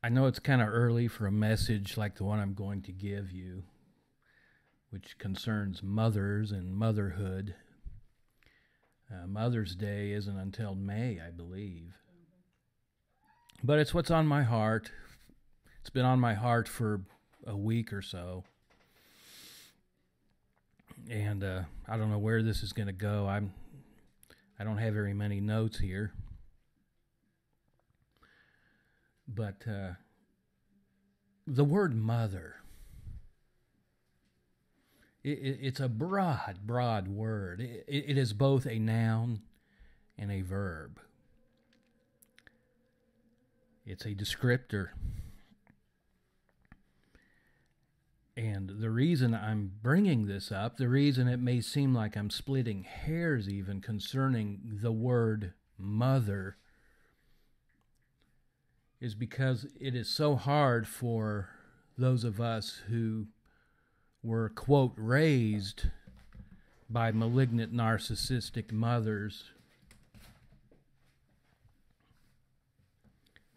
I know it's kind of early for a message like the one I'm going to give you, which concerns mothers and motherhood. Mother's Day isn't until May, I believe. But it's what's on my heart. It's been on my heart for a week or so. And I don't know where this is going to go. I don't have very many notes here. But the word mother, it's a broad word. It is both a noun and a verb. It's a descriptor. And the reason I'm bringing this up, the reason it may seem like I'm splitting hairs even concerning the word mother, is because it is so hard for those of us who were, quote, raised by malignant narcissistic mothers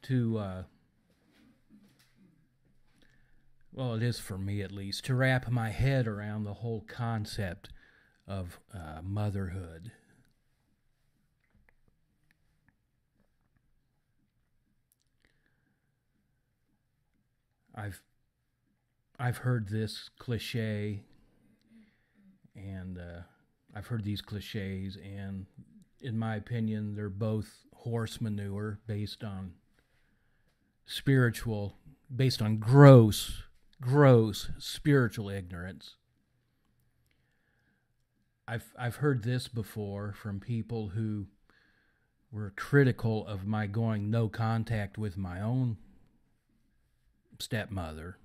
to, well, it is for me at least, to wrap my head around the whole concept of motherhood. I've heard this cliche, and I've heard these cliches, and in my opinion, they're both horse manure based on gross spiritual ignorance. I've heard this before from people who were critical of my going no contact with my own stepmother.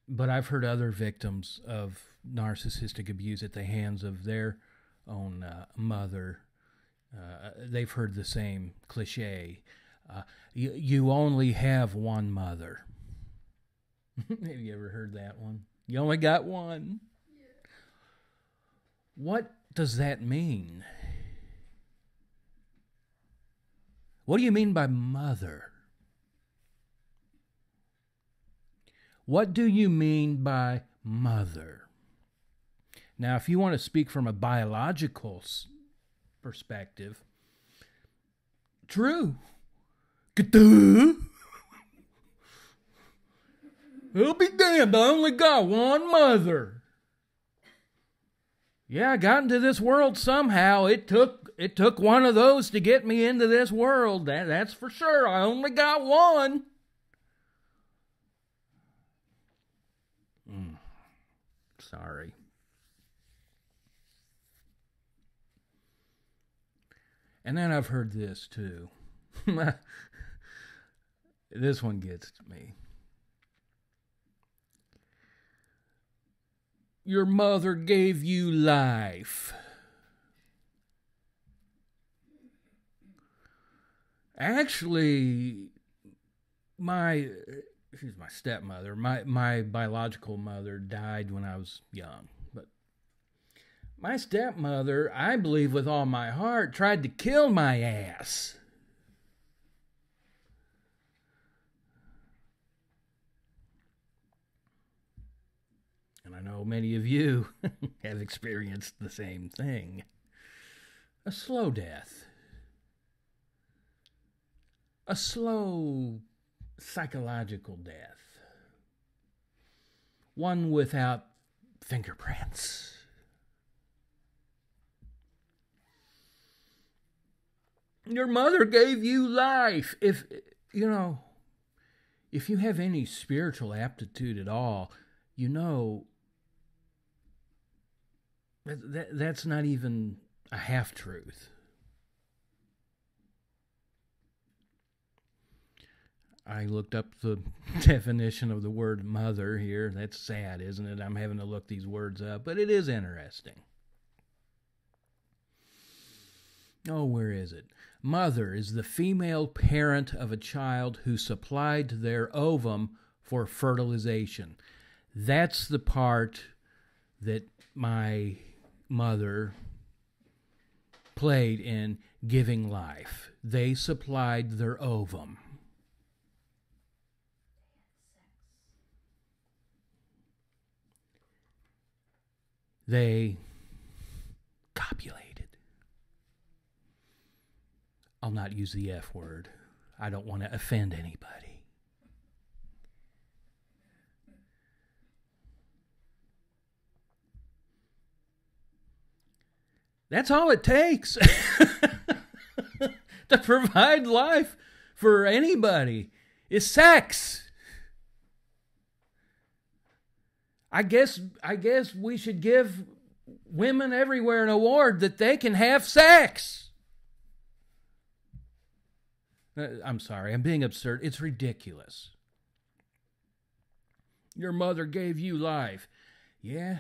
But I've heard other victims of narcissistic abuse at the hands of their own mother. They've heard the same cliche. You only have one mother. Have you ever heard that one? You only got one. Yeah. What does that mean? What do you mean by mother? What do you mean by mother? Now, if you want to speak from a biological perspective, true. I'll be damned, I only got one mother. Yeah, I got into this world somehow. It took one of those to get me into this world. That's for sure. I only got one. Sorry. And then I've heard this too. This one gets to me. Your mother gave you life. Actually, she's my stepmother. My biological mother died when I was young. But my stepmother, I believe with all my heart, tried to kill my ass. And I know many of you have experienced the same thing. A slow death. A slow psychological death. One without fingerprints. Your mother gave you life. If you have any spiritual aptitude at all, you know that's not even a half-truth. I looked up the definition of the word mother here. That's sad, isn't it? I'm having to look these words up, but it is interesting. Oh, where is it? Mother is the female parent of a child who supplied their ovum for fertilization. That's the part that my mother played in giving life. They supplied their ovum. They copulated. I'll not use the F word. I don't want to offend anybody. That's all it takes to provide life for anybody is sex. I guess we should give women everywhere an award that they can have sex. I'm sorry, I'm being absurd. It's ridiculous. Your mother gave you life. Yeah,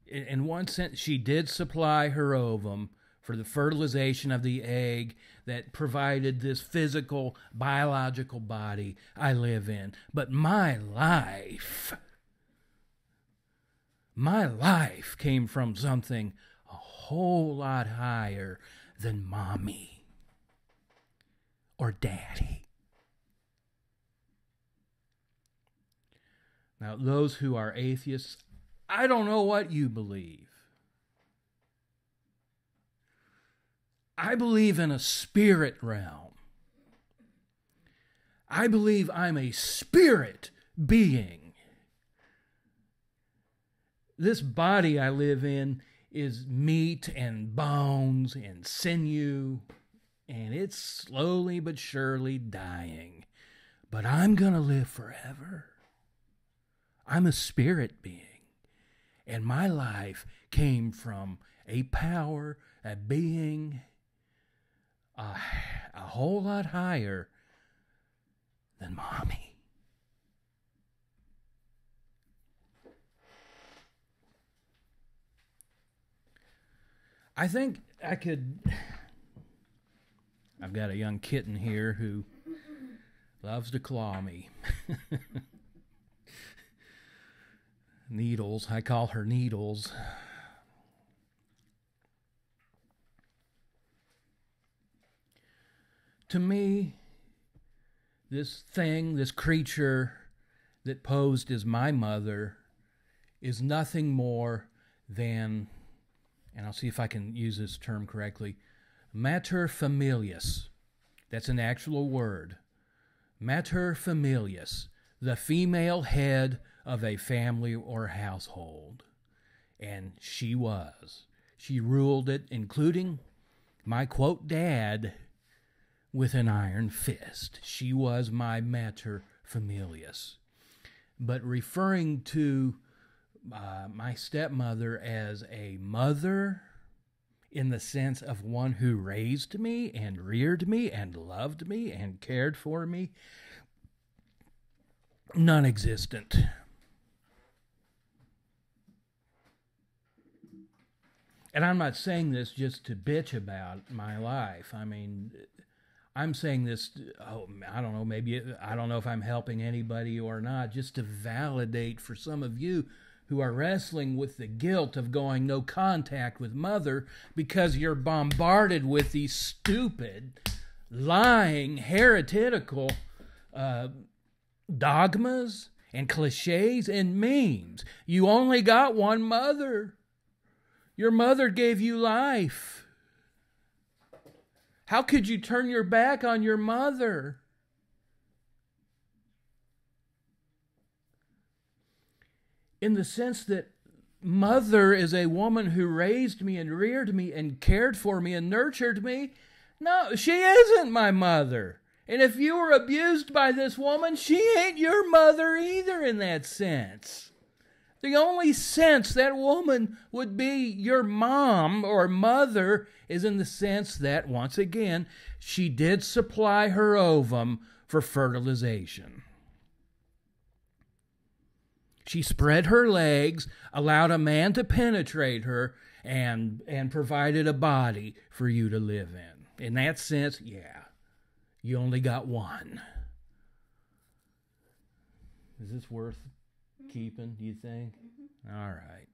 in one sense, she did supply her ovum for the fertilization of the egg that provided this physical, biological body I live in. But my life came from something a whole lot higher than mommy or daddy. Now, those who are atheists, I don't know what you believe. I believe in a spirit realm. I believe I'm a spirit being. This body I live in is meat and bones and sinew, and it's slowly but surely dying. But I'm going to live forever. I'm a spirit being. And my life came from a power, a being, a whole lot higher than mommy. I think I could... I've got a young kitten here who loves to claw me. Needles. I call her Needles. To me, this thing, this creature that posed as my mother is nothing more than, and I'll see if I can use this term correctly, Matterfamilias. That's an actual word. Matterfamilias, the female head of a family or household. And she was. She ruled it, including my, quote, dad, with an iron fist. She was my Matterfamilias. But referring to my stepmother as a mother, in the sense of one who raised me and reared me and loved me and cared for me, non-existent. And I'm not saying this just to bitch about my life. I mean, I'm saying this, I don't know, maybe, I don't know if I'm helping anybody or not, just to validate for some of you who are wrestling with the guilt of going no contact with mother because you're bombarded with these stupid, lying, heretical dogmas and cliches and memes. You only got one mother. Your mother gave you life. How could you turn your back on your mother? In the sense that mother is a woman who raised me and reared me and cared for me and nurtured me. No, she isn't my mother. And if you were abused by this woman, she ain't your mother either in that sense. The only sense that woman would be your mom or mother is in the sense that, once again, she did supply her ovum for fertilization. She spread her legs, allowed a man to penetrate her, and provided a body for you to live in. In that sense, yeah, you only got one. Is this worth keeping, do you think? All right.